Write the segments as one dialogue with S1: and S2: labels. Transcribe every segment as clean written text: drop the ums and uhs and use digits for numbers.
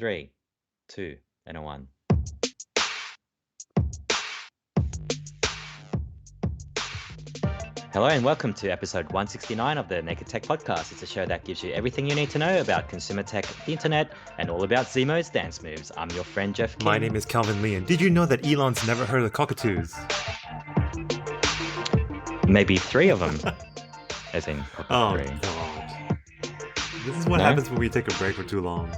S1: 3, 2, and a 1. Hello and welcome to episode 169 of the Naked Tech Podcast. It's a show that gives you everything you need to know about consumer tech, the internet, and all about Zemo's dance moves. I'm your friend Jeff Kim.
S2: My name is Calvin Lee, and did you know that Elon's never heard of the cockatoos?
S1: Maybe 3 of them. As in
S2: Oh,
S1: cockatoo.
S2: God. This is what
S1: No?
S2: happens when we take a break for too long.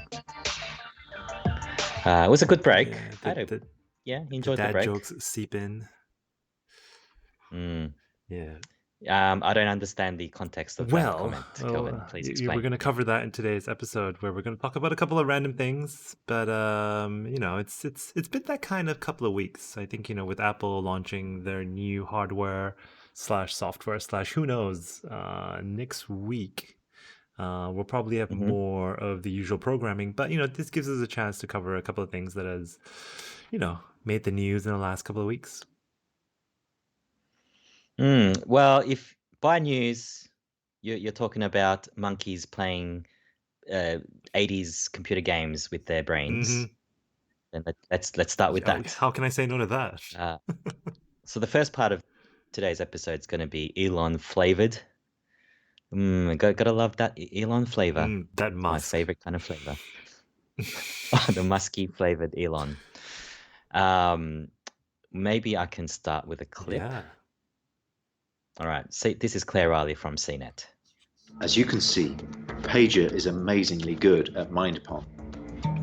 S1: It was a good break.
S2: The
S1: Enjoyed the
S2: dad
S1: break.
S2: jokes seep in.
S1: Mm.
S2: Yeah.
S1: I don't understand the context of that comment, Kelvin. Please explain.
S2: We're going to cover that in today's episode, where we're going to talk about a couple of random things. But it's been that kind of couple of weeks. I think with Apple launching their new hardware / software / who knows next week. We'll probably have more of the usual programming, but this gives us a chance to cover a couple of things that has, made the news in the last couple of weeks.
S1: Well, if by news you're talking about monkeys playing 80s computer games with their brains, then let's start with that.
S2: How can I say no to that?
S1: So the first part of today's episode is going to be Elon flavored. Gotta love that Elon flavor.
S2: That Musk.
S1: My favorite kind of flavor. The musky flavored Elon. Maybe I can start with a clip.
S2: Yeah.
S1: All right. See, this is Claire Riley from CNET.
S3: As you can see, Pager is amazingly good at mind Pong.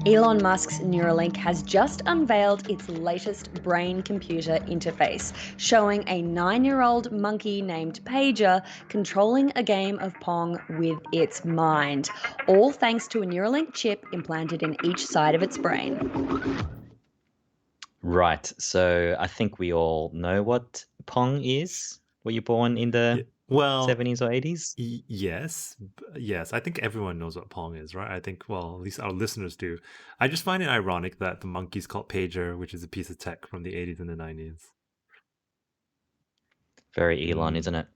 S4: Elon Musk's Neuralink has just unveiled its latest brain-computer interface, showing a 9-year-old monkey named Pager controlling a game of Pong with its mind, all thanks to a Neuralink chip implanted in each side of its brain.
S1: Right. So I think we all know what Pong is. Were you born in the 70s or 80s?
S2: Yes. I think everyone knows what Pong is, right? I think, well, at least our listeners do. I just find it ironic that the monkey's called Pager, which is a piece of tech from the 80s and the 90s.
S1: Very Elon, isn't it?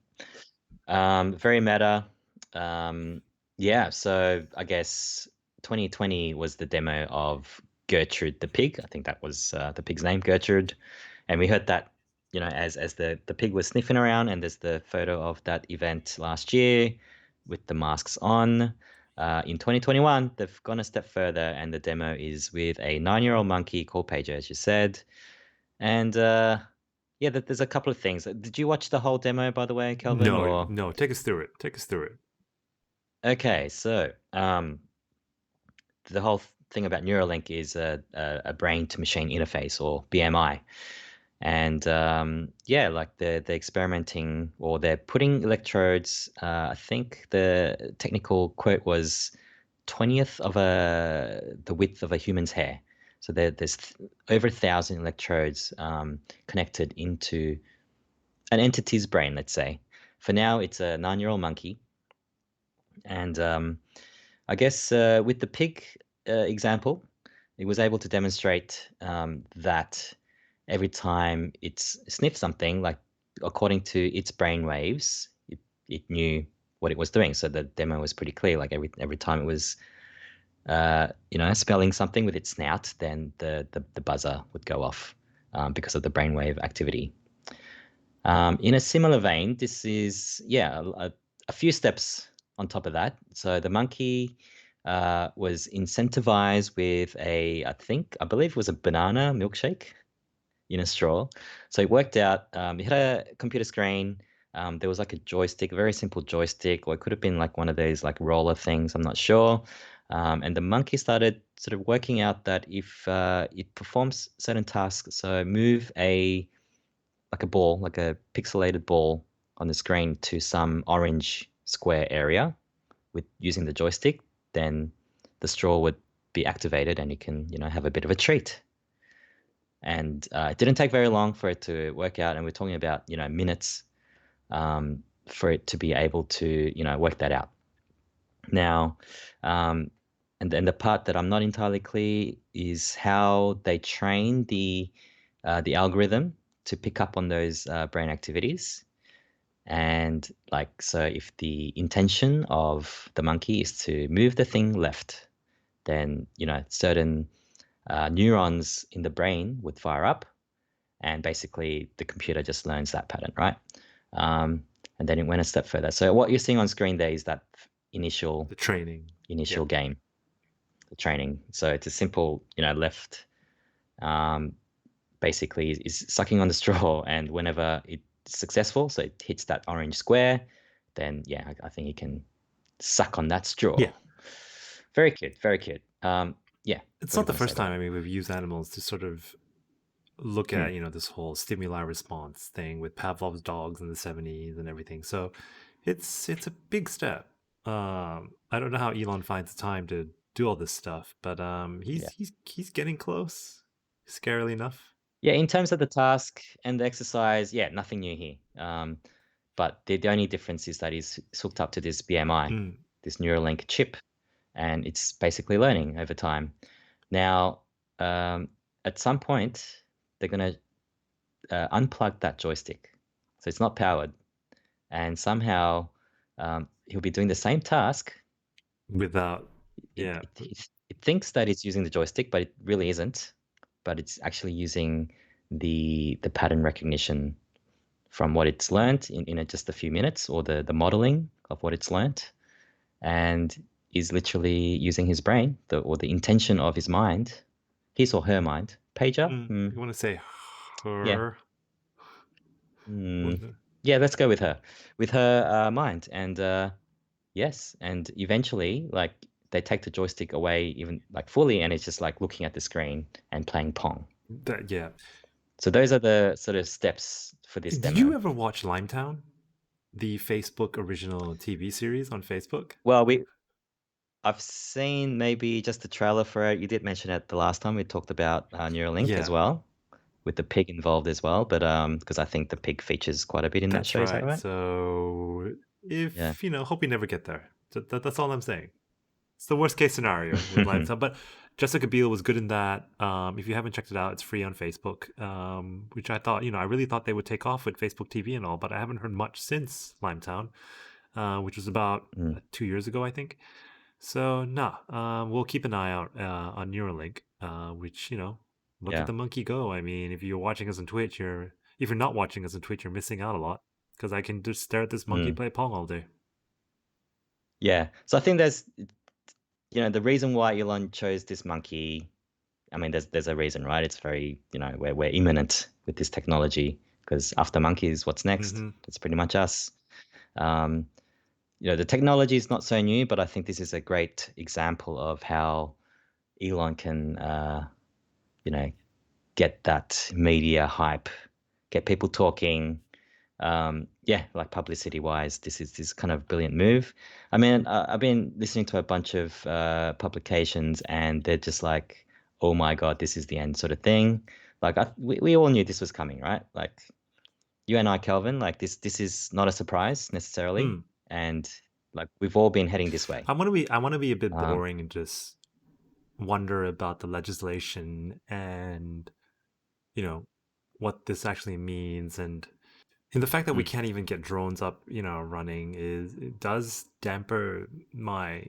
S1: Very meta. So I guess 2020 was the demo of Gertrude the pig. I think that was the pig's name, Gertrude. And we heard that, as the pig was sniffing around, and there's the photo of that event last year with the masks on. In 2021, they've gone a step further, and the demo is with a 9-year-old monkey called Pager, as you said. And there's a couple of things. Did you watch the whole demo, by the way, Kelvin?
S2: No. Take us through it.
S1: Okay, so the whole thing about Neuralink is a brain-to-machine interface, or BMI. And they're experimenting, or they're putting electrodes. I think the technical quote was 20th of the width of a human's hair. So there's over 1,000 electrodes connected into an entity's brain, let's say. For now, it's a 9-year-old monkey. And I guess with the pig example, it was able to demonstrate that every time it sniffed something, like according to its brain waves, it knew what it was doing. So the demo was pretty clear. Like every time it was, smelling something with its snout, then the buzzer would go off because of the brainwave activity. In a similar vein, this is a few steps on top of that. So the monkey was incentivized with I believe it was a banana milkshake in a straw. So it worked out. It had a computer screen. There was like a joystick, a very simple joystick, or it could have been like one of those like roller things. I'm not sure. And the monkey started sort of working out that if it performs certain tasks, so move a ball, like a pixelated ball on the screen to some orange square area with using the joystick, then the straw would be activated and you can, have a bit of a treat. And it didn't take very long for it to work out. And we're talking about, minutes for it to be able to, work that out. Now, and then the part that I'm not entirely clear is how they train the algorithm to pick up on those brain activities. And so if the intention of the monkey is to move the thing left, then certain neurons in the brain would fire up, and basically the computer just learns that pattern, right? And then it went a step further. So what you're seeing on screen there is that initial
S2: The training.
S1: game, the training. So it's a simple, left basically is sucking on the straw, and whenever it's successful, so it hits that orange square, then I think it can suck on that straw.
S2: Yeah.
S1: Very cute, very cute. Yeah.
S2: It's
S1: what
S2: not
S1: do
S2: the
S1: you wanna say
S2: first
S1: about
S2: time.
S1: it?
S2: I mean, we've used animals to sort of look at, this whole stimuli response thing with Pavlov's dogs in the 70s and everything. So it's a big step. I don't know how Elon finds the time to do all this stuff, but he's getting close, scarily enough.
S1: Yeah, in terms of the task and the exercise, nothing new here. But the only difference is that it's hooked up to this BMI, this Neuralink chip, and it's basically learning over time. Now, at some point, they're going to unplug that joystick, so it's not powered, and somehow he'll be doing the same task
S2: without.
S1: It thinks that it's using the joystick, but it really isn't. But it's actually using the pattern recognition from what it's learned in just a few minutes, or the modeling of what it's learned, and is literally using his brain, or the intention of his mind, his or her mind. Pager?
S2: You want to say her?
S1: Yeah, let's go with her mind. And yes, and eventually, like, they take the joystick away, even like fully, and it's just like looking at the screen and playing Pong.
S2: Yeah.
S1: So those are the sort of steps for this demo.
S2: Did you ever watch Limetown, the Facebook original TV series on Facebook?
S1: Well, I've seen maybe just the trailer for it. You did mention it the last time we talked about Neuralink as well, with the pig involved as well. But because I think the pig features quite a bit in that show.
S2: Right.
S1: Is that right?
S2: So if hope we never get there. That's all I'm saying. It's the worst case scenario with Limetown. But Jessica Biel was good in that. If you haven't checked it out, it's free on Facebook, which I thought, I really thought they would take off with Facebook TV and all, but I haven't heard much since Limetown, which was about 2 years ago, I think. So, we'll keep an eye out on Neuralink, which, look at the monkey go. I mean, if you're watching us on Twitch, if you're not watching us on Twitch, you're missing out a lot, because I can just stare at this monkey play Pong all day.
S1: Yeah. So I think there's, the reason why Elon chose this monkey, I mean, there's a reason, right? It's very, we're imminent with this technology, because after monkeys, what's next? It's pretty much us. The technology is not so new, but I think this is a great example of how Elon can, get that media hype, get people talking. Like publicity-wise, this is kind of brilliant move. I mean, I've been listening to a bunch of publications, and they're just like, "Oh my God, this is the end," sort of thing. Like, we all knew this was coming, right? Like, you and I, Kelvin, like this is not a surprise necessarily, and like we've all been heading this way.
S2: I want to be a bit boring and just wonder about the legislation and what this actually means, and the fact that we can't even get drones up, running, it does damper my,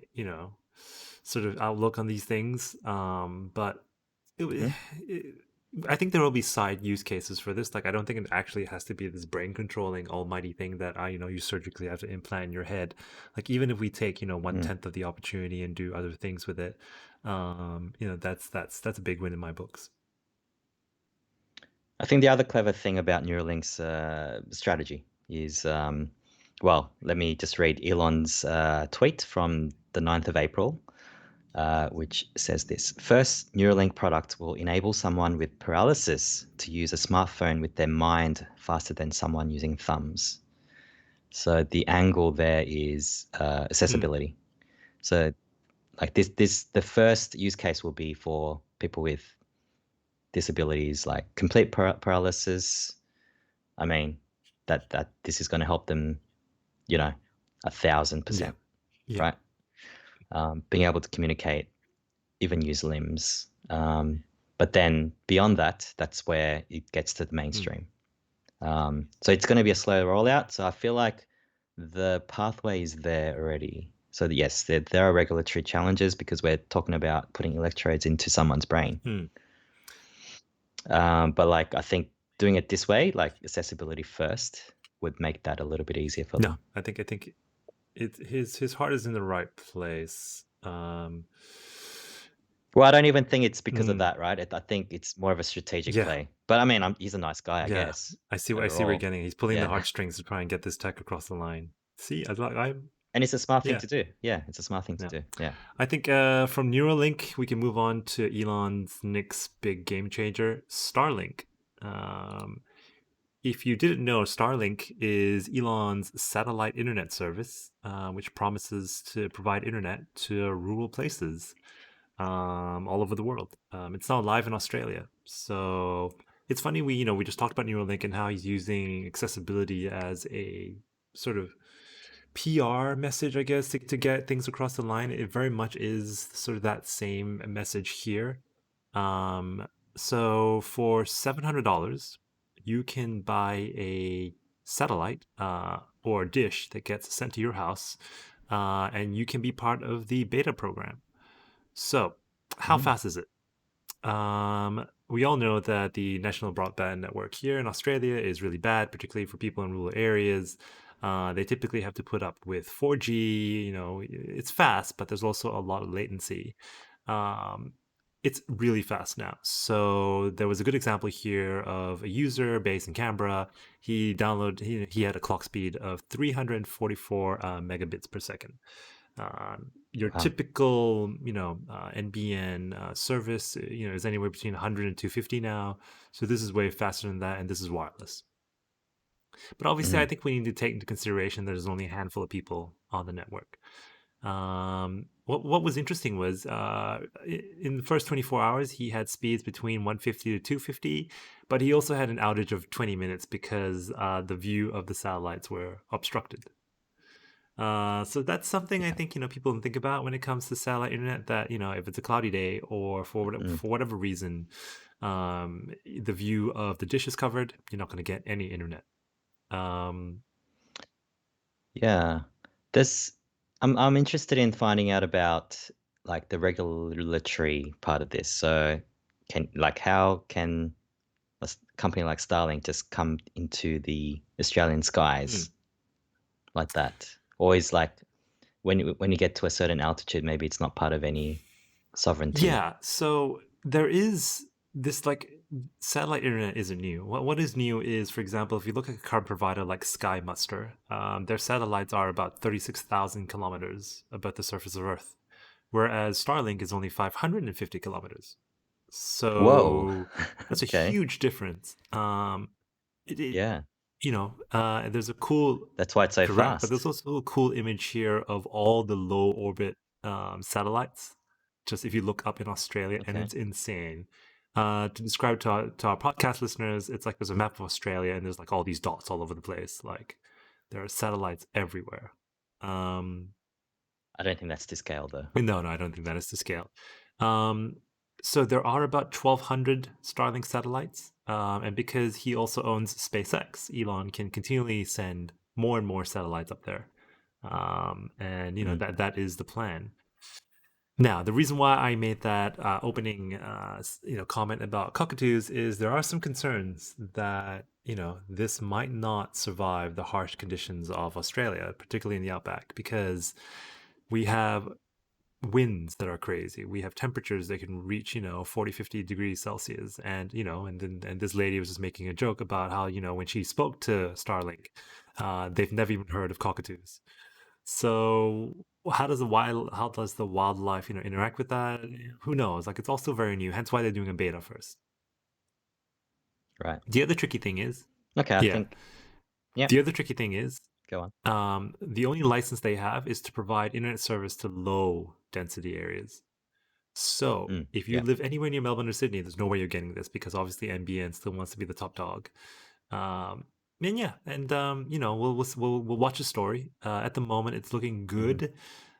S2: sort of outlook on these things. But I think there will be side use cases for this. Like, I don't think it actually has to be this brain controlling almighty thing that you surgically have to implant in your head. Like, even if we take 1/10 of the opportunity and do other things with it, that's a big win in my books.
S1: I think the other clever thing about Neuralink's strategy is, let me just read Elon's tweet from the 9th of April, which says this. First, Neuralink product will enable someone with paralysis to use a smartphone with their mind faster than someone using thumbs. So the angle there is accessibility. So like the first use case will be for people with disabilities, like complete paralysis. I mean, that this is going to help them, 1,000%, right? Being able to communicate, even use limbs. But then beyond that, that's where it gets to the mainstream. So it's going to be a slow rollout. So I feel like the pathway is there already. So yes, there are regulatory challenges because we're talking about putting electrodes into someone's brain. But like I think doing it this way, like accessibility first, would make that a little bit easier for them.
S2: No, I think his heart is in the right place.
S1: Well, I don't even think it's because of that, right? I think it's more of a strategic
S2: Yeah.
S1: play. But I mean, he's a nice guy, I
S2: Yeah,
S1: guess.
S2: I see where you're
S1: overall.
S2: getting. He's pulling the
S1: Yeah.
S2: heartstrings to try and get this tech across the line. See,
S1: And it's a smart thing
S2: Yeah.
S1: to do. Yeah, it's a smart thing to
S2: Yeah.
S1: do. Yeah.
S2: I think from Neuralink, we can move on to Elon's next big game changer, Starlink. If you didn't know, Starlink is Elon's satellite internet service, which promises to provide internet to rural places all over the world. It's now live in Australia. So it's funny, we just talked about Neuralink and how he's using accessibility as a sort of PR message, I guess, to get things across the line. It very much is sort of that same message here. So for $700, you can buy a satellite or a dish that gets sent to your house, and you can be part of the beta program. So, how fast is it? We all know that the national broadband network here in Australia is really bad, particularly for people in rural areas. They typically have to put up with 4G. It's fast, but there's also a lot of latency. It's really fast now. So there was a good example here of a user based in Canberra. He had a clock speed of 344 megabits per second. Your
S1: Wow.
S2: typical, NBN service, is anywhere between 100 and 250 now. So this is way faster than that, and this is wireless. But obviously, I think we need to take into consideration there's only a handful of people on the network. What was interesting was in the first 24 hours, he had speeds between 150 to 250, but he also had an outage of 20 minutes because the view of the satellites were obstructed. So that's something I think people can think about when it comes to satellite internet. That if it's a cloudy day or for whatever reason, the view of the dish is covered, you're not going to get any internet.
S1: Yeah. I'm interested in finding out about like the regulatory part of this. So how can a company like Starlink just come into the Australian skies like that? Or is like when you get to a certain altitude, maybe it's not part of any sovereignty.
S2: Yeah, so there is this satellite internet isn't new. What is new is, for example, if you look at a card provider like Sky Muster, their satellites are about 36,000 kilometers above the surface of Earth, whereas Starlink is only 550 kilometers. So
S1: Whoa.
S2: that's a
S1: Okay.
S2: huge difference.
S1: Yeah.
S2: There's a cool
S1: That's why it's so
S2: correct,
S1: fast.
S2: but there's also a cool image here of all the low orbit satellites. Just if you look up in Australia, and
S1: Okay.
S2: it's insane. To describe to our podcast listeners, it's like there's a map of Australia, and there's like all these dots all over the place. Like there are satellites everywhere.
S1: I don't think that's to scale though.
S2: No, I don't think that is to scale. So there are about 1,200 Starlink satellites, and because he also owns SpaceX, Elon can continually send more and more satellites up there, and that is the plan. Now, the reason why I made that opening, comment about cockatoos is there are some concerns that this might not survive the harsh conditions of Australia, particularly in the outback, because we have winds that are crazy. We have temperatures that can reach 40, 50 degrees Celsius, and and this lady was just making a joke about how when she spoke to Starlink, they've never even heard of cockatoos. So how does the wildlife interact with that? Who knows? Like, it's also very new, hence why they're doing a beta first.
S1: Right.
S2: The other tricky thing is
S1: Okay, I think. Yeah.
S2: The other tricky thing is
S1: Go on.
S2: the only license they have is to provide internet service to low density areas. So if you live anywhere near Melbourne or Sydney, there's no way you're getting this, because obviously NBN still wants to be the top dog. We'll watch a story. At the moment, it's looking good,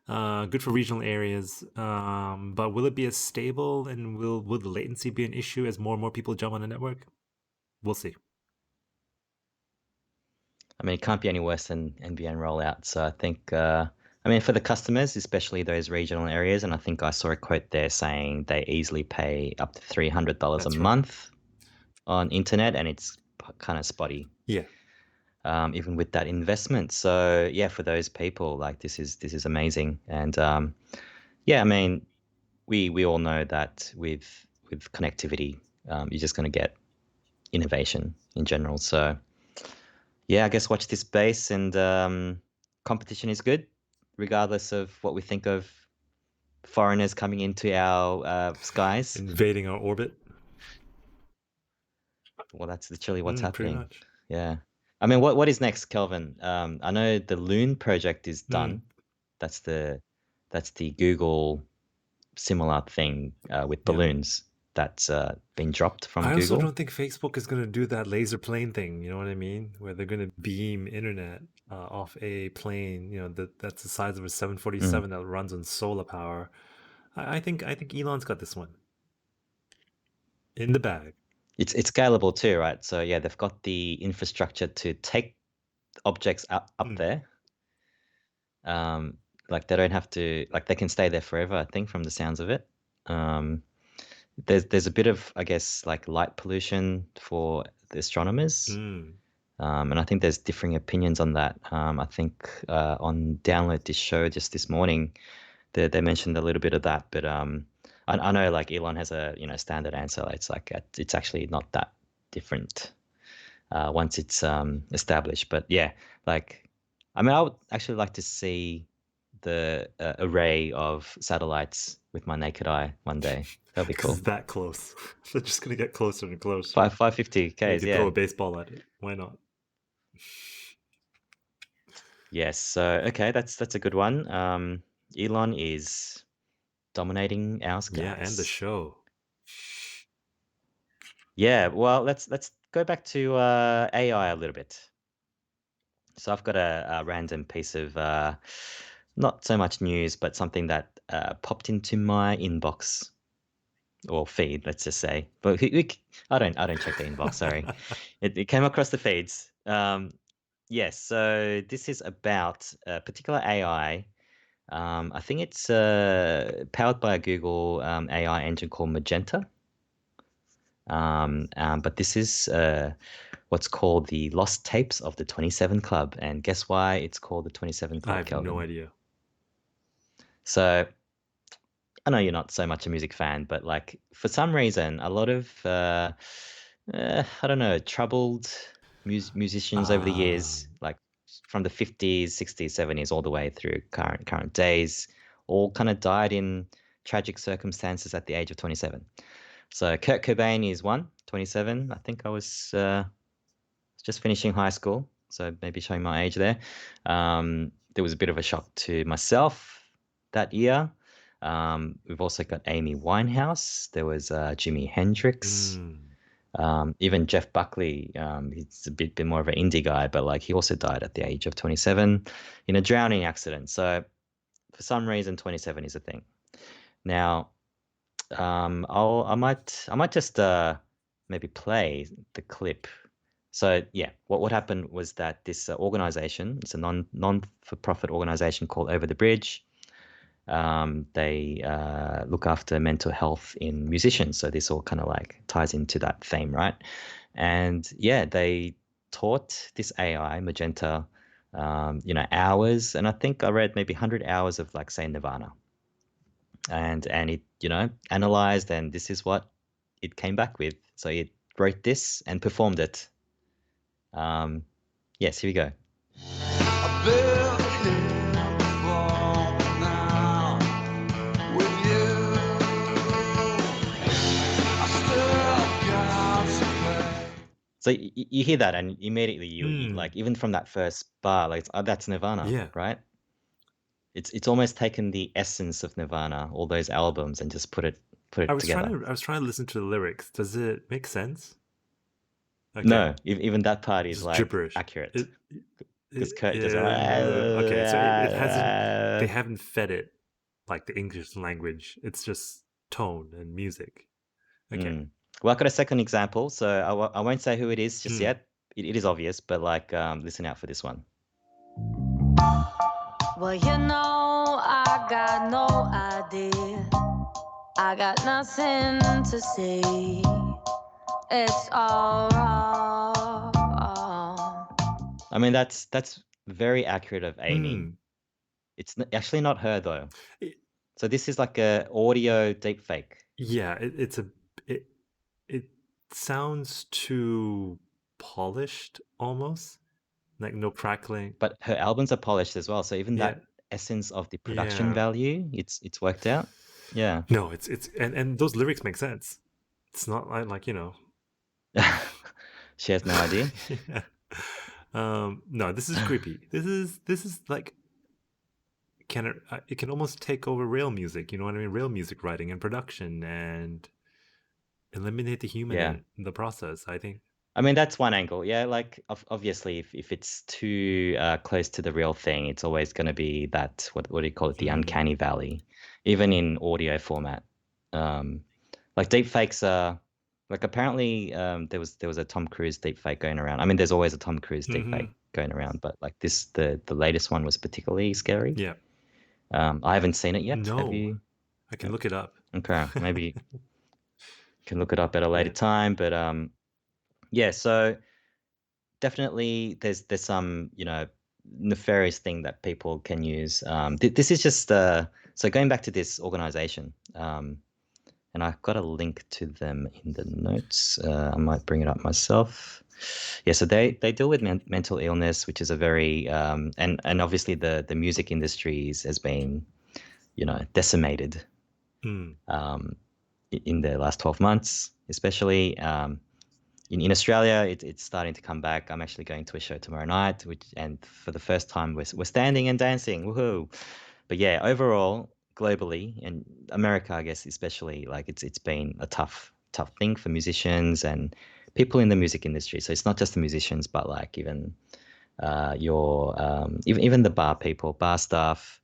S2: good for regional areas. But will it be as stable, and will the latency be an issue as more and more people jump on the network? We'll see.
S1: I mean, it can't be any worse than NBN rollout. So I think I mean, for the customers, especially those regional areas, and I think I saw a quote there saying they easily pay up to $300 a
S2: That's right.
S1: month on internet, and it's kind of spotty,
S2: Yeah.
S1: even with that investment. So yeah, for those people, like this is amazing. And yeah, I mean, we all know that with connectivity, you're just going to get innovation in general. So yeah, I guess watch this space, and competition is good, regardless of what we think of foreigners coming into our skies.
S2: Invading our orbit.
S1: Well, that's literally what's
S2: Pretty
S1: happening.
S2: much.
S1: Yeah. I mean, what is next, Kelvin? I know the Loon project is done. That's the Google similar thing with
S2: Yeah.
S1: balloons that's been dropped from
S2: I also
S1: Google.
S2: don't think Facebook is going to do that laser plane thing. You know what I mean? Where they're going to beam internet off a plane. You know that's the size of a 747 that runs on solar power. I think Elon's got this one in the bag.
S1: It's scalable too, right? So yeah, they've got the infrastructure to take objects up there. Like they don't have to, like they can stay there forever, I think, from the sounds of it. There's a bit of, I guess, like light pollution for the astronomers. And I think there's differing opinions on that. I think on Download This Show just this morning, they mentioned a little bit of that, but I know like Elon has a standard answer. It's like it's actually not that different once it's established. But yeah, like I mean, I would actually like to see the array of satellites with my naked eye one day. That'd be cool.
S2: Because it's that close. They're just going to get closer and closer.
S1: 550 Ks,
S2: You could throw a baseball at it. Why not?
S1: Yes. So okay, that's a good one. Elon is dominating our skies.
S2: Yeah, and the show.
S1: Yeah. Well, let's go back to AI a little bit. So I've got a random piece of not so much news, but something that popped into my inbox or feed, let's just say. But I don't check the inbox. Sorry, it came across the feeds. Yes. So this is about a particular AI. I think it's powered by a Google AI engine called Magenta. But this is what's called the Lost Tapes of the 27 Club. And guess why it's called the 27 Club,
S2: I have
S1: Kelvin?
S2: no idea.
S1: So I know you're not so much a music fan, but like for some reason, a lot of, I don't know, troubled musicians over the years, like from the 50s, 60s, 70s, all the way through current days, all kind of died in tragic circumstances at the age of 27. So Kurt Cobain is 27. I think I was just finishing high school, so maybe showing my age there. There was a bit of a shock to myself that year. We've also got Amy Winehouse. There was Jimi Hendrix. Even Jeff Buckley. He's a bit more of an indie guy, but like he also died at the age of 27 in a drowning accident. So for some reason, 27 is a thing. Now, I might just maybe play the clip. So yeah, what happened was that this organization, it's a non-for-profit organization called Over the Bridge. They look after mental health in musicians. So this all kind of like ties into that theme, right? And yeah, they taught this AI Magenta, hours, and I think I read maybe 100 hours of like say Nirvana. And it, analyzed, and this is what it came back with. So it wrote this and performed it. Yes, here we go. So you hear that, and immediately you like, even from that first bar, like that's Nirvana, right? It's almost taken the essence of Nirvana, all those albums, and just put it together.
S2: I was trying to listen to the lyrics. Does it make sense?
S1: Okay. No, even that part is like gibberish. Accurate. Because Kurt just
S2: okay, so it hasn't. They haven't fed it like the English language. It's just tone and music. Okay.
S1: Well, I've got a second example, so I won't say who it is just yet. It is obvious, but like, listen out for this one.
S5: Well, you know
S4: got no idea. I got nothing to say. It's all wrong.
S1: I mean, that's very accurate of Amy.
S2: Hmm.
S1: It's actually not her though.
S2: It-
S1: So this is like a audio deepfake.
S2: yeah, it sounds too polished almost, like no crackling.
S1: But her albums are polished as well. So even
S2: Yeah,
S1: that essence of the production
S2: yeah.
S1: value, it's worked out. Yeah.
S2: No, it's and those lyrics make sense. It's not like, you know.
S1: She has no idea.
S2: Yeah. No, this is creepy. This is like it can almost take over real music, you know what I mean? Real music writing and production, and eliminate the human
S1: Yeah.
S2: in the process, I think.
S1: I mean, that's one angle. Yeah, like obviously, if it's too close to the real thing, it's always going to be that what do you call it, the uncanny valley, even in audio format. Like deepfakes are like apparently there was a Tom Cruise deepfake going around. I mean, there's always a Tom Cruise deepfake going around, but like this, the latest one was particularly scary.
S2: Yeah.
S1: I haven't seen it yet. Have
S2: No,
S1: you?
S2: I can look it up.
S1: Okay, maybe you can look it up at a later
S2: Yeah.
S1: time. But yeah, so definitely there's some, you know, nefarious thing that people can use. This is just so going back to this organization, and I've got a link to them in the notes. I might bring it up myself. Yeah, so they deal with mental illness, which is a very and obviously the music industries has been, you know, decimated
S2: Mm.
S1: in the last 12 months, especially. In Australia, it's starting to come back. I'm actually going to a show tomorrow night, and for the first time, we're standing and dancing. Woohoo! But yeah, overall, globally, and America, I guess especially, like it's been a tough thing for musicians and people in the music industry. So it's not just the musicians, but like even even the bar people, bar staff,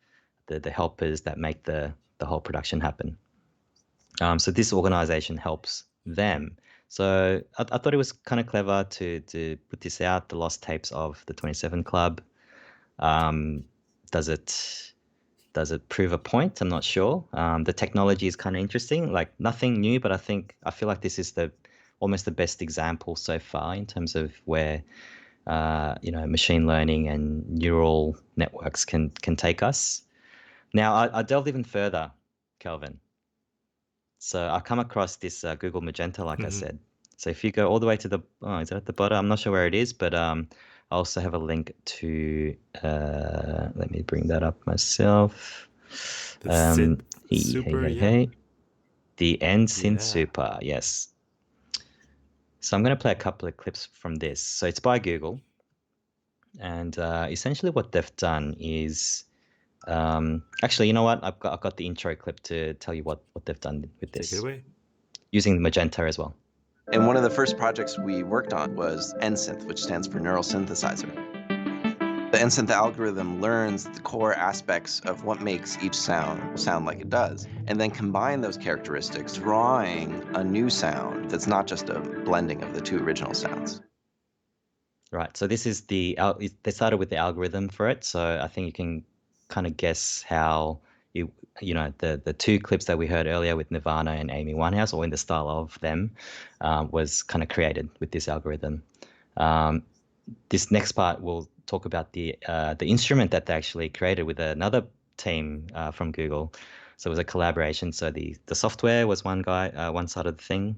S1: the helpers that make the whole production happen. So this organization helps them. So I thought it was kind of clever to put this out, the lost tapes of the 27 Club. Does it prove a point? I'm not sure. The technology is kind of interesting, like nothing new, but I feel like this is almost the best example so far in terms of where you know, machine learning and neural networks can take us. Now I delved even further, Kelvin. So I come across this Google Magenta, like I said. So if you go all the way to the, is it at the bottom? I'm not sure where it is, but I also have a link to, let me bring that up myself.
S2: The synth super,
S1: hey. The NSYNC
S2: Yeah.
S1: Super, yes. So I'm going to play a couple of clips from this. So it's by Google. And essentially what they've done is, actually, you know what? I've got the intro clip to tell you what they've done with this.
S2: Take it away.
S1: Using Magenta as well.
S5: And one of the first projects we worked on was NSynth, which stands for Neural Synthesizer. The NSynth algorithm learns the core aspects of what makes each sound like it does, and then combine those characteristics, drawing a new sound that's not just a blending of the two original sounds.
S1: Right. So this is they started with the algorithm for it. So I think you can kind of guess how you know, the two clips that we heard earlier with Nirvana and Amy Winehouse, or in the style of them, was kind of created with this algorithm. This next part will talk about the instrument that they actually created with another team from Google. So it was a collaboration. So the software was one side of the thing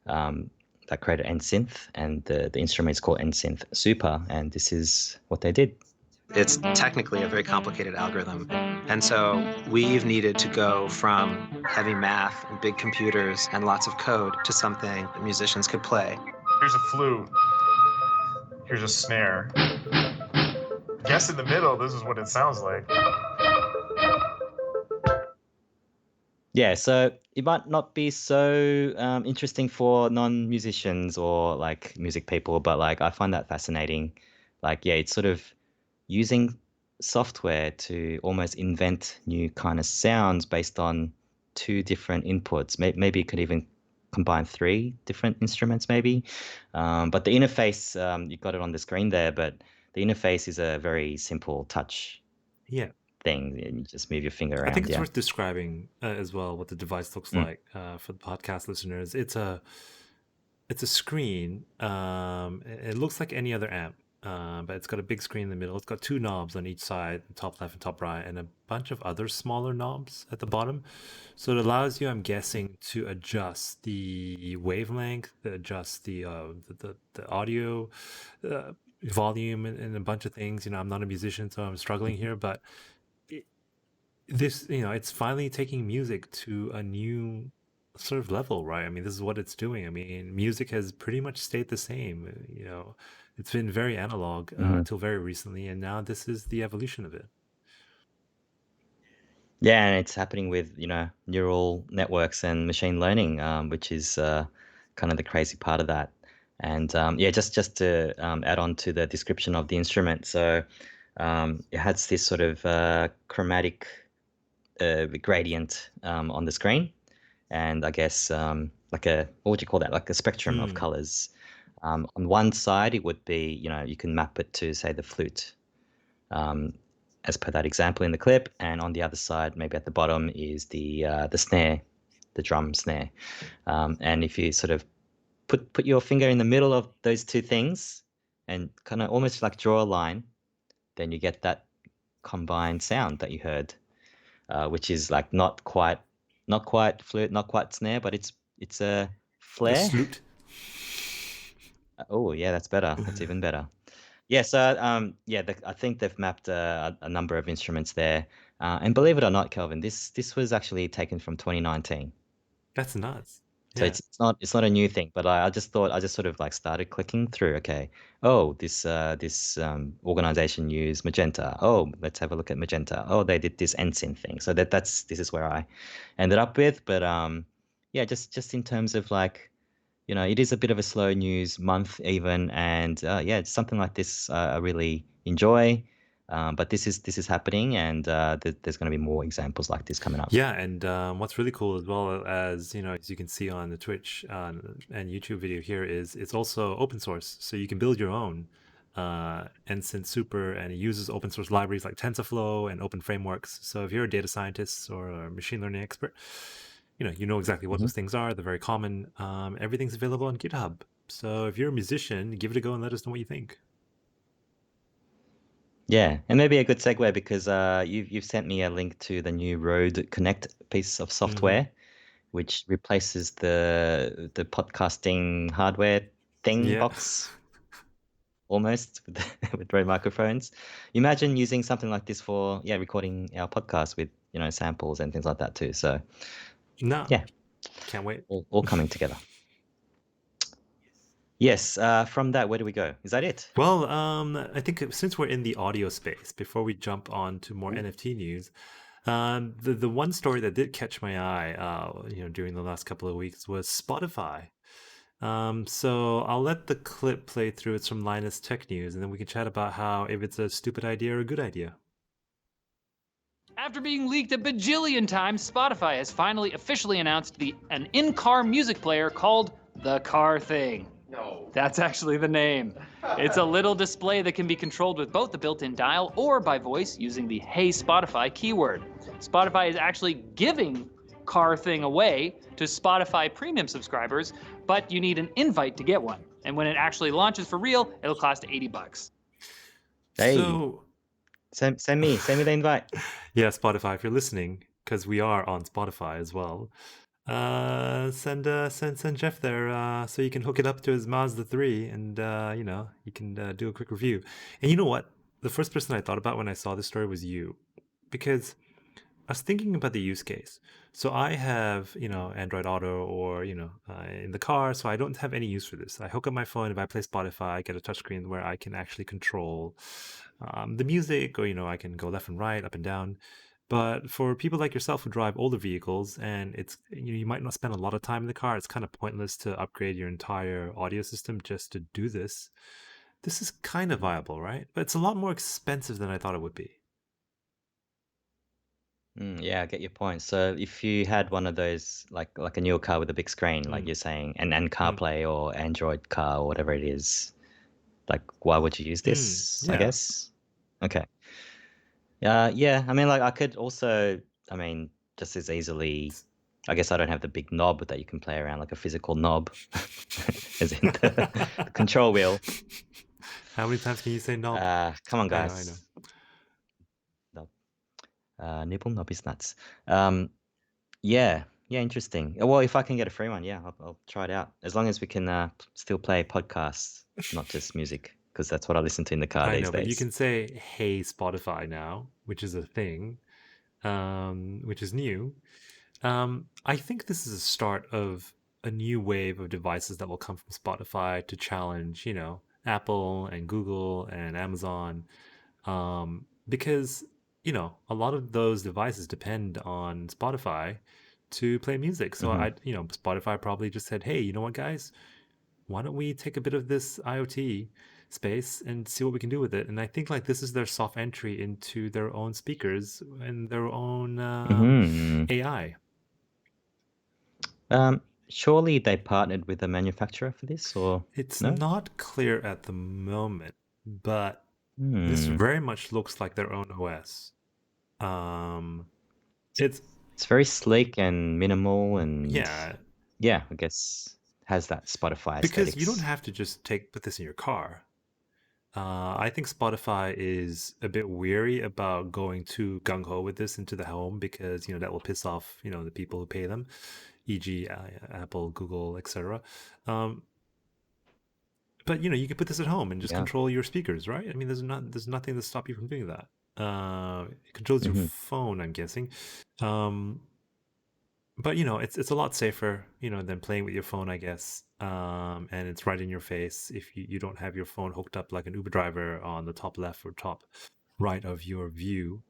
S1: that created NSynth, and the instrument is called NSynth Super, and this is what they did.
S6: It's technically a very complicated algorithm. And so we've needed to go from heavy math and big computers and lots of code to something that musicians could play.
S7: Here's a flute. Here's a snare. Guess in the middle, this is what it sounds like.
S1: Yeah, so it might not be so interesting for non-musicians or like music people, but like I find that fascinating. Like, yeah, it's sort of using software to almost invent new kind of sounds based on two different inputs. Maybe you could even combine three different instruments maybe. But the interface, you got it on the screen there, but the interface is a very simple touch
S2: Yeah.
S1: thing, and you just move your finger
S2: I think
S1: around.
S2: it's
S1: Yeah.
S2: worth describing as well what the device looks
S1: Mm.
S2: like for the podcast listeners. It's a screen. It looks like any other amp, but it's got a big screen in the middle. It's got two knobs on each side, top left and top right, and a bunch of other smaller knobs at the bottom. So it allows you, I'm guessing, to adjust the wavelength, adjust the audio volume, and a bunch of things. You know, I'm not a musician, so I'm struggling here, but this, it's finally taking music to a new sort of level, right? I mean, this is what it's doing. I mean, music has pretty much stayed the same. It's been very analog until very recently, and now this is the evolution of it.
S1: Yeah, and it's happening with neural networks and machine learning, which is kind of the crazy part of that. And yeah, just to add on to the description of the instrument, so it has this sort of chromatic gradient on the screen, and I guess like what would you call that? Like a spectrum of colors. On one side, it would be you can map it to, say, the flute. As per that example in the clip, and on the other side, maybe at the bottom, is the snare, the drum snare. And if you sort of put your finger in the middle of those two things and kind of almost like draw a line, then you get that combined sound that you heard, which is like not quite flute, not quite snare, but it's a
S2: The
S1: flare.
S2: flute.
S1: Oh yeah, that's better. That's even better. Yeah, so yeah, I think they've mapped a number of instruments there, and believe it or not, Kelvin, this was actually taken from 2019.
S2: That's nuts.
S1: So
S2: Yeah.
S1: it's not a new thing, but I just sort of like started clicking through. Okay, oh, this organization used magenta. Oh, let's have a look at magenta. Oh, they did this NSYNC thing. So this is where I ended up with. But yeah, just in terms of like, it is a bit of a slow news month even, and yeah, it's something like this I really enjoy. But this is happening, and there's going to be more examples like this coming up.
S2: Yeah, and what's really cool as well, as as you can see on the Twitch and YouTube video here, is it's also open source, so you can build your own NSYNC Super, and it uses open source libraries like TensorFlow and open frameworks. So if you're a data scientist or a machine learning expert, you know exactly what those things are. They're very common. Everything's available on GitHub. So if you're a musician, give it a go and let us know what you think.
S1: Yeah, and maybe a good segue, because you've sent me a link to the new Rode Connect piece of software, which replaces the podcasting hardware thing
S2: Yeah.
S1: box almost with Rode microphones. Imagine using something like this for recording our podcast with samples and things like that too. So
S2: No.
S1: yeah,
S2: Can't wait.
S1: all coming together. Yes. From that, where do we go? Is that it?
S2: Well, I think since we're in the audio space, before we jump on to more NFT news, the one story that did catch my eye, during the last couple of weeks was Spotify. So I'll let the clip play through. It's from Linus Tech News, and then we can chat about how if it's a stupid idea or a good idea.
S8: After being leaked a bajillion times, Spotify has finally officially announced an in-car music player called the Car Thing. No. That's actually the name. It's a little display that can be controlled with both the built-in dial or by voice using the Hey Spotify keyword. Spotify is actually giving Car Thing away to Spotify premium subscribers, but you need an invite to get one. And when it actually launches for real, it'll cost $80.
S1: Hey.
S2: So
S1: send me the invite.
S2: Yeah, Spotify, if you're listening, because we are on Spotify as well, send Jeff there so you can hook it up to his Mazda 3, and you can do a quick review. And you know what? The first person I thought about when I saw this story was you, because I was thinking about the use case. So I have, Android Auto or, in the car, so I don't have any use for this. I hook up my phone. If I play Spotify, I get a touchscreen where I can actually control the music, or, I can go left and right, up and down. But for people like yourself who drive older vehicles, and it's, you might not spend a lot of time in the car, it's kind of pointless to upgrade your entire audio system just to do this. This is kind of viable, right? But it's a lot more expensive than I thought it would be.
S1: Yeah, I get your point. So if you had one of those, like a newer car with a big screen, like you're saying, and CarPlay or Android Car or whatever it is, like why would you use this? I
S2: Yeah.
S1: guess. Okay. Yeah. I mean, like I could also, I mean, just as easily. I guess I don't have the big knob that you can play around, like a physical knob, as in the control wheel.
S2: How many times can you say knob?
S1: Come on,
S2: I know.
S1: guys. Knob. Nibble knob is nuts. Yeah, interesting. Well, if I can get a free one, yeah, I'll try it out. As long as we can still play podcasts, not just music, because that's what I listen to in the car
S2: I
S1: these
S2: know, but you
S1: days.
S2: can say "Hey Spotify" now, which is a thing, which is new. I think this is a start of a new wave of devices that will come from Spotify to challenge, Apple and Google and Amazon, because a lot of those devices depend on Spotify to play music. So Spotify probably just said, "Hey, you know what, guys? Why don't we take a bit of this IoT space and see what we can do with it?" And I think like this is their soft entry into their own speakers and their own AI.
S1: Surely they partnered with a manufacturer for this, or
S2: It's
S1: no?
S2: not clear at the moment, but this very much looks like their own OS. It's
S1: very sleek and minimal, and
S2: yeah,
S1: I guess has that Spotify
S2: because
S1: aesthetics.
S2: you don't have to just put this in your car. I think Spotify is a bit weary about going too gung ho with this into the home because that will piss off the people who pay them, e.g., Apple, Google, etc. But you can put this at home and just control your speakers, right? I mean, there's nothing to stop you from doing that. It controls your phone, I'm guessing. But it's a lot safer, than playing with your phone, I guess. And it's right in your face if you don't have your phone hooked up like an Uber driver on the top left or top right of your view.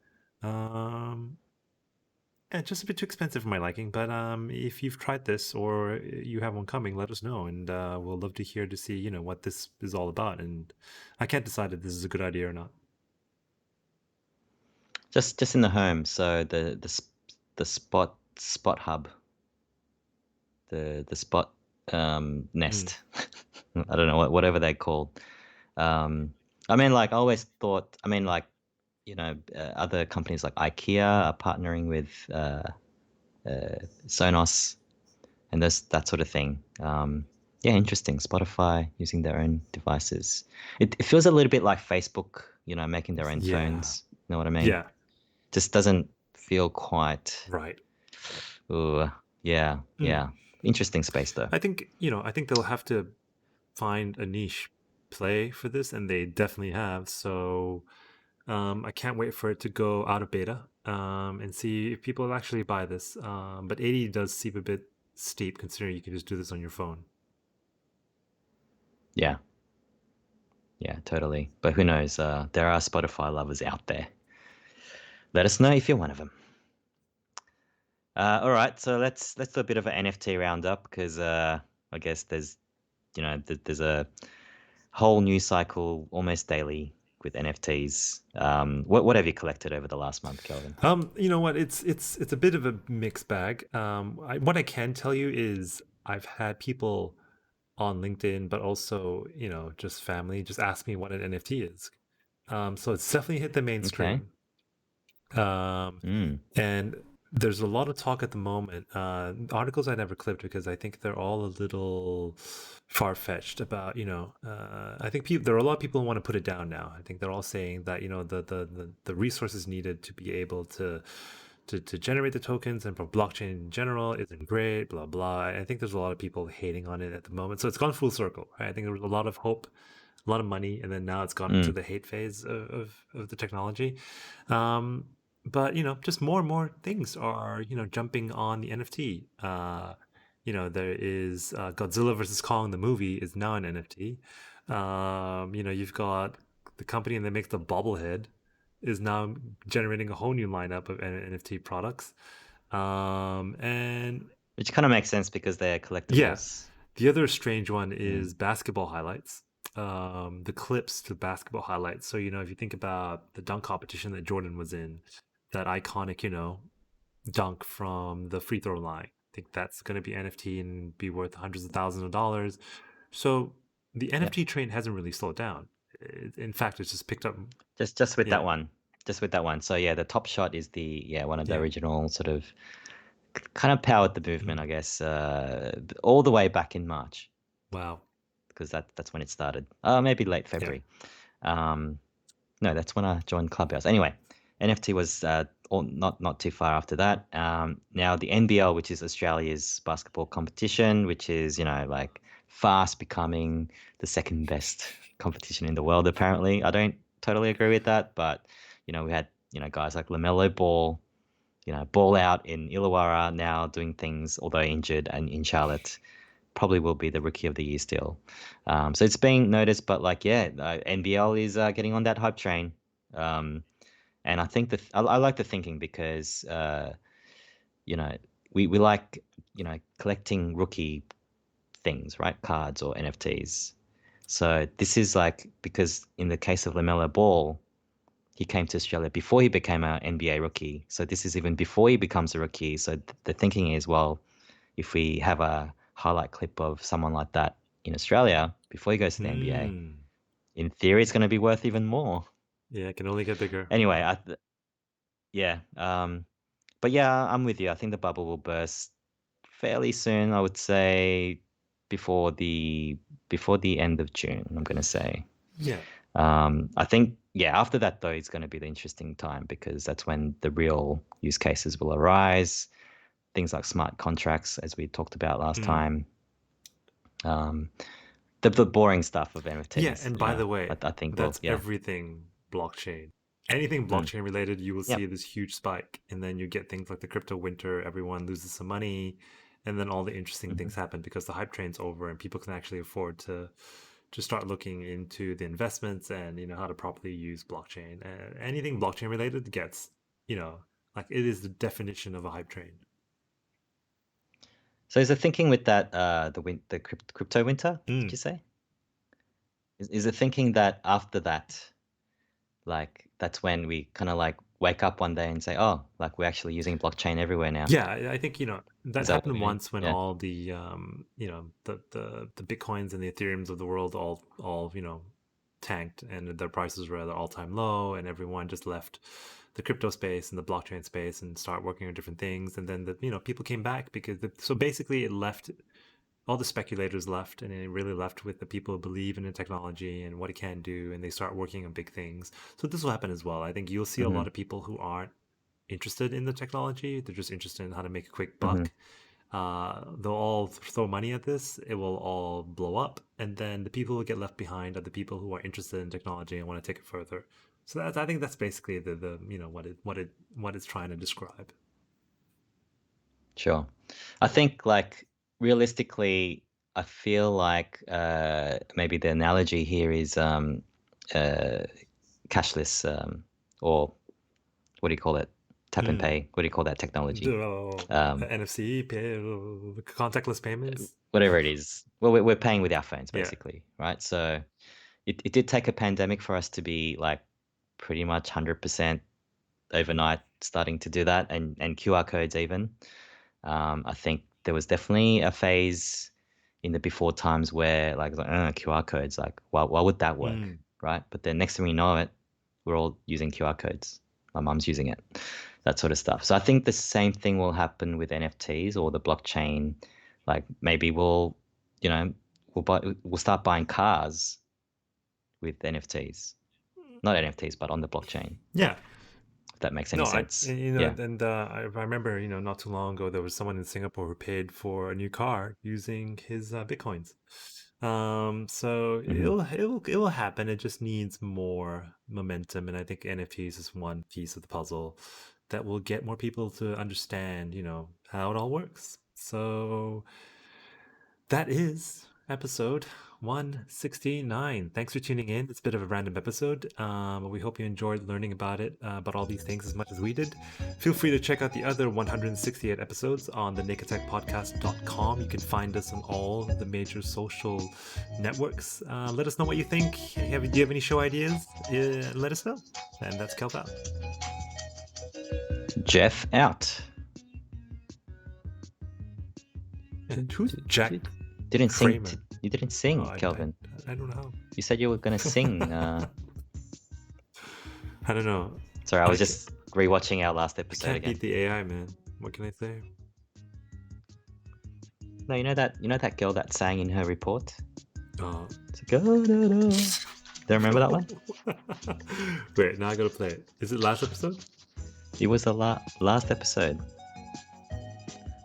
S2: Yeah, just a bit too expensive for my liking. But if you've tried this or you have one coming, let us know, and we'll love to hear to see what this is all about. And I can't decide if this is a good idea or not.
S1: Just in the home, so the spot hub, the spot nest. I don't know whatever they're called. I mean, like I always thought. I mean, like other companies like IKEA are partnering with Sonos, and that sort of thing. Yeah, interesting. Spotify using their own devices. It feels a little bit like Facebook, making their own phones. You know what I mean?
S2: Yeah.
S1: Just doesn't feel quite
S2: right.
S1: Ooh, yeah. Interesting space though.
S2: I think they'll have to find a niche play for this, and they definitely have. So I can't wait for it to go out of beta and see if people actually buy this. But 80 does seem a bit steep considering you can just do this on your phone.
S1: Yeah, totally. But who knows? There are Spotify lovers out there. Let us know if you're one of them. All right, so let's do a bit of an NFT roundup because I guess there's there's a whole news cycle almost daily with NFTs. What have you collected over the last month, Kelvin?
S2: You know what? It's a bit of a mixed bag. What I can tell you is I've had people on LinkedIn, but also just family, just ask me what an NFT is. So it's definitely hit the mainstream. And there's a lot of talk at the moment. Articles I never clipped because I think they're all a little far-fetched about, I think there are a lot of people who want to put it down now. I think they're all saying that, the resources needed to be able to generate the tokens and for blockchain in general isn't great, blah, blah. I think there's a lot of people hating on it at the moment. So it's gone full circle, right? I think there was a lot of hope, a lot of money, and then now it's gone into the hate phase of the technology. But just more and more things are jumping on the NFT. There is Godzilla versus Kong, the movie, is now an NFT. You've got the company that makes the bobblehead is now generating a whole new lineup of NFT products. And
S1: which kind of makes sense because they're collectibles.
S2: Yeah. The other strange one is basketball highlights. The clips to basketball highlights. So if you think about the dunk competition that Jordan was in, that iconic dunk from the free throw line, I think that's going to be NFT and be worth hundreds of thousands of dollars. So the NFT train hasn't really slowed down. In fact, it's just picked up.
S1: Just with that one. just with that one. So yeah, the top shot is one of the
S2: Yeah.
S1: original sort of kind of powered the movement, I guess, all the way back in March,
S2: Wow.
S1: because that's when it started. Maybe late February. No, that's when I joined Clubhouse. Anyway, NFT was not too far after that. Now the NBL, which is Australia's basketball competition, which is like fast becoming the second best competition in the world. Apparently, I don't totally agree with that, but we had guys like LaMelo Ball, Ball out in Illawarra now doing things, although injured, and in Charlotte. Probably will be the rookie of the year still. So it's being noticed, but NBL is getting on that hype train. And I think I like the thinking because, we like, collecting rookie things, right? Cards or NFTs. So this is because in the case of LaMelo Ball, he came to Australia before he became an NBA rookie. So this is even before he becomes a rookie. So the thinking is, well, if we have a highlight clip of someone like that in Australia before he goes to the NBA, in theory, it's going to be worth even more.
S2: Yeah, it can only get bigger.
S1: Anyway, but yeah, I'm with you. I think the bubble will burst fairly soon. I would say before the end of June. I'm going to say.
S2: Yeah.
S1: I think after that though, it's going to be the interesting time because that's when the real use cases will arise. Things like smart contracts, as we talked about last time. The boring stuff of NFTs.
S2: Yeah, and by the way,
S1: I think
S2: that's everything blockchain. Anything blockchain related, you will see this huge spike, and then you get things like the crypto winter. Everyone loses some money, and then all the interesting things happen because the hype train's over, and people can actually afford to start looking into the investments and how to properly use blockchain. Anything blockchain related gets it is the definition of a hype train.
S1: So is the thinking with that the crypto winter? Did you say? Is the thinking that after that, that's when we kind of wake up one day and say, oh, we're actually using blockchain everywhere now?
S2: Yeah, I think that happened once when all the the bitcoins and the ethereums of the world all tanked and their prices were at an all-time low, and everyone just left the crypto space and the blockchain space and start working on different things. And then people came back because so basically it left, all the speculators left, and it really left with the people who believe in the technology and what it can do, and they start working on big things. So this will happen as well. I think you'll see a lot of people who aren't interested in the technology. They're just interested in how to make a quick buck. They'll all throw money at this. It will all blow up, and then the people who get left behind are the people who are interested in technology and want to take it further. So I think that's basically the what it's trying to describe.
S1: Sure. I think realistically, I feel like maybe the analogy here is cashless or what do you call it? Tap and pay. What do you call that technology?
S2: NFC, contactless payments.
S1: Whatever it is. Well, we're paying with our phones basically, right? So it did take a pandemic for us to be pretty much 100% overnight starting to do that, and QR codes even. I think there was definitely a phase in the before times where QR codes, why would that work, right? But then next thing we know it, we're all using QR codes. My mum's using it, that sort of stuff. So I think the same thing will happen with NFTs or the blockchain. Maybe we'll start buying cars with NFTs, not NFTs, but on the blockchain.
S2: Yeah.
S1: That makes any sense.
S2: I remember, not too long ago, there was someone in Singapore who paid for a new car using his bitcoins. So it will happen. It just needs more momentum, and I think NFTs is one piece of the puzzle that will get more people to understand, how it all works. So that is episode 169. Thanks for tuning in. It's a bit of a random episode. We hope you enjoyed learning about it, about all these things as much as we did. Feel free to check out the other 168 episodes on the nakedtechpodcast.com. You can find us on all the major social networks. Let us know what you think. Do you have any show ideas? Let us know. And that's Kelp out.
S1: Jeff out.
S2: And who's Jack?
S1: Didn't sing.
S2: Kramer.
S1: You didn't sing, Kelvin.
S2: I don't know.
S1: You said you were going to sing.
S2: I don't know.
S1: Sorry, I was
S2: I
S1: just rewatching our last
S2: I
S1: episode
S2: can't
S1: again.
S2: beat the AI, man. What can I say?
S1: No, you know that girl that sang in her report?
S2: Oh.
S1: It's like, "Oh, da, da." Do you remember that one?
S2: Wait, now I gotta play it. Is it last episode?
S1: It was the last episode.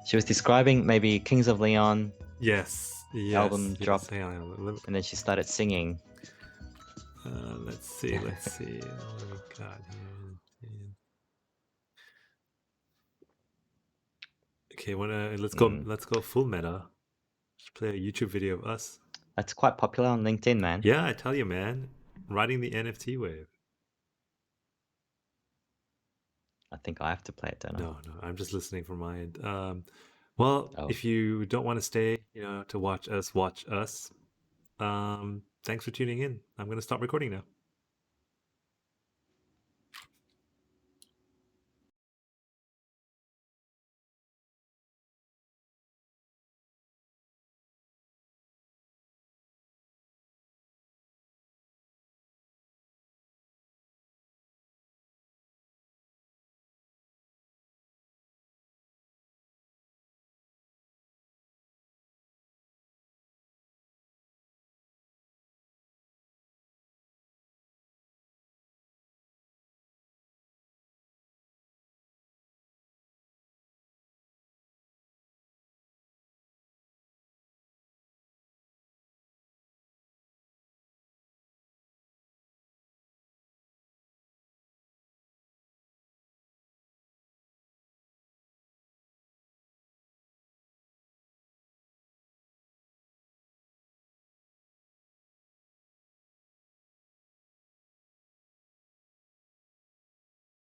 S1: She was describing maybe Kings of Leon,
S2: Yes. Yes.
S1: Album
S2: yes.
S1: drop.
S2: Hang on.
S1: and then she started singing.
S2: Let's see. Let's see. What do we got here? Okay, let's go. Let's go full meta. Just play a YouTube video of us.
S1: That's quite popular on LinkedIn, man.
S2: Yeah, I tell you, man. Riding the NFT wave.
S1: I think I have to play it, don't I?
S2: No, I'm just listening from my end. Well,
S1: Oh.
S2: if you don't want to stay, to watch us, thanks for tuning in. I'm going to stop recording now.